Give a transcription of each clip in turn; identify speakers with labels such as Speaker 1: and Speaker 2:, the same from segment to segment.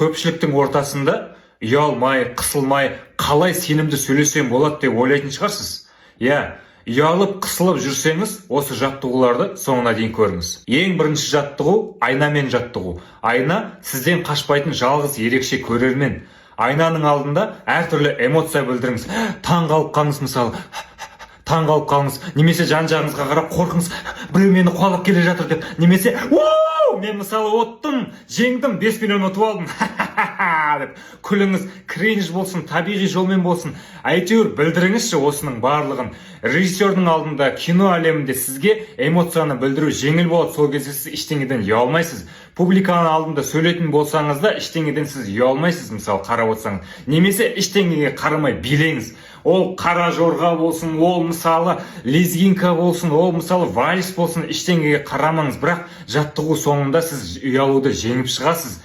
Speaker 1: көпшіліктің ортасында ұялмай, қысылмай, қалай сенімді сөйлесем болады деп ойлайтын шығарсыз. Ұялып, қысылып жүрсеңіз, осы жаттығуларды соңына дейін көріңіз. Ең бірінші жаттығу айнамен жаттығу. Айна сізден қашпайтын жалғыз ерекше көрермен. Айнаның алдында әртүрлі эмоция білдіріңіз. Таңғалып қалыңыз, мысалы, таңғалып қалыңыз, немесе жан-жағыңызға қарап қорқыңыз, біреу мені қуалап келе жатыр деп, немесе мен мысалы оттым, жеңдім, 5 миллион ұтып алдым деп күліңіз, кринж болсын, табиғи жолмен болсын, әйтеуір білдіріңізші осының барлығын. Режиссердің алдында, кино әлемінде сізге эмоцияны білдіру жеңіл болады. Сол кезде сіз ештеңеден ұялмайсыз. Публиканың алдында сөйлейтін болсаңыз да ештеңеден сіз ұялмайсыз, мысалы қарап отырсаңыз. Немесе ештеңеге қарамай билеңіз. Ол қара жорға болсын, ол мысалы лезгинка болсын, ол мысалы вальс болсын, ештеңеге қарамаңыз. Бірақ жаттығу соңында сіз ұялуды жеңіп шығасыз.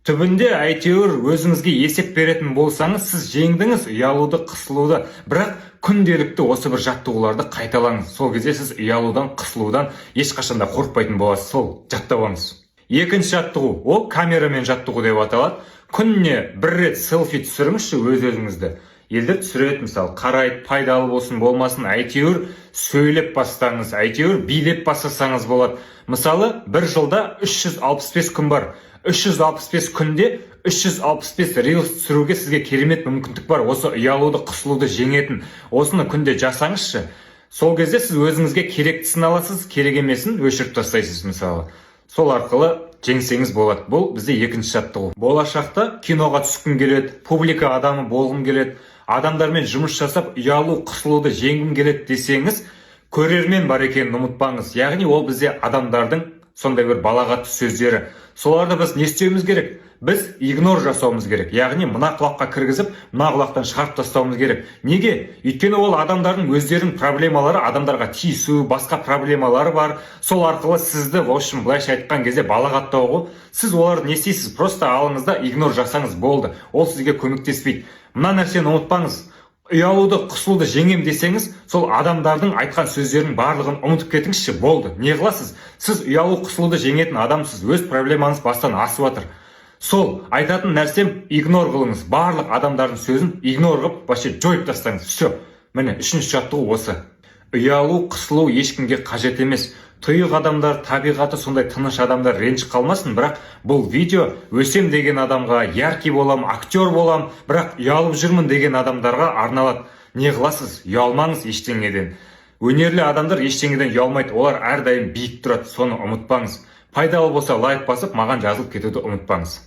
Speaker 1: Түбінде әйтеуір өзіңізге есеп беретін болсаңыз, сіз жеңдіңіз ұялуды, қысылуды. Бірақ күнделікті осы бір жаттығуларды қайталаңыз. Сол кезде сіз ұялудан, қысылудан ешқашанда қорықпайтын боласыз. Сол жаттап алыңыз. Екінші жаттығу, ол камерамен жаттығу деп аталады. Күніне бір рет селфи түсіріңізші өз-өзіңізді. Елдер түсіреді, мысалы, қарайды, пайдалы болсын, болмасын, әйтеуір сөйлеп бастаңыз, әйтеуір билеп бастасаңыз болады. Мысалы, бір жылда 365 күн бар. 365 күнде 365 рилс түсіруге сізге керемет мүмкіндік бар. Осы ұялуды, қысылуды жеңетін. Осыны күнде жасаңызшы. Сол кезде сіз өзіңізге керектісін аласыз, керек емесін өшіріп тастайсыз, мысалы. Сол арқылы жеңсеңіз болады. Бұл бізде екінші жаттығу. Болашақта киноға түскім келеді, публика адамы болғым келеді, адамдармен жұмыс жасап, ұялу, қысылуды жеңгім келеді десеңіз, көрермен бар екенін ұмытпаңыз. Яғни ол бізде адамдардың сондай бір балағатты сөздері. Соларды біз не істеуіміз керек? Біз игнор жасауымыз керек. Яғни мына құлаққа кіргізіп, мына құлақтан шығарып тастауымыз керек. Неге? Өйткені ол адамдардың өздерінің проблемалары, адамдарға тиісу, басқа проблемалары бар. Сол арқылы сізді, в общем, былайша айтқан кезде балағаттау ғой. Сіз оларды не істейсіз? Просто алыңыз да игнор жасаңыз болды. Ол сізге көмектеспейді. Мына нәрсені ұмытпаңыз. Ұялуды, қысылуды жеңем десеңіз, сол адамдардың айтқан сөздерінің барлығын ұмытып кетіңізші, болды. Не қыласыз? Сіз ұялу, қысылуды жеңетін адамсыз, өз проблемаңыз бастан асып жатыр. Сол айтатын нәрсем игнор қылыңыз. Барлық адамдардың сөзін игнор қылып, вообще жойып тастаңыз. Все. Міне, үшінші жаттығу осы. Ұялу, қысылу ешкімге қажет емес. Тұйық адамдар, табиғаты сондай тыныш адамдар ренжіп қалмасын, бірақ бұл видео өсем деген адамға, яркий болам, актер болам, бірақ ұялып жүрмін деген адамдарға арналады. Не қыласыз? Ұялмаңыз ештеңеден. Өнерлі адамдар ештеңеден ұялмайды, олар әрдайым биік тұрады, соны ұмытпаңыз. Пайдалы болса лайк басып, маған жазылып кетуді ұмытпаңыз.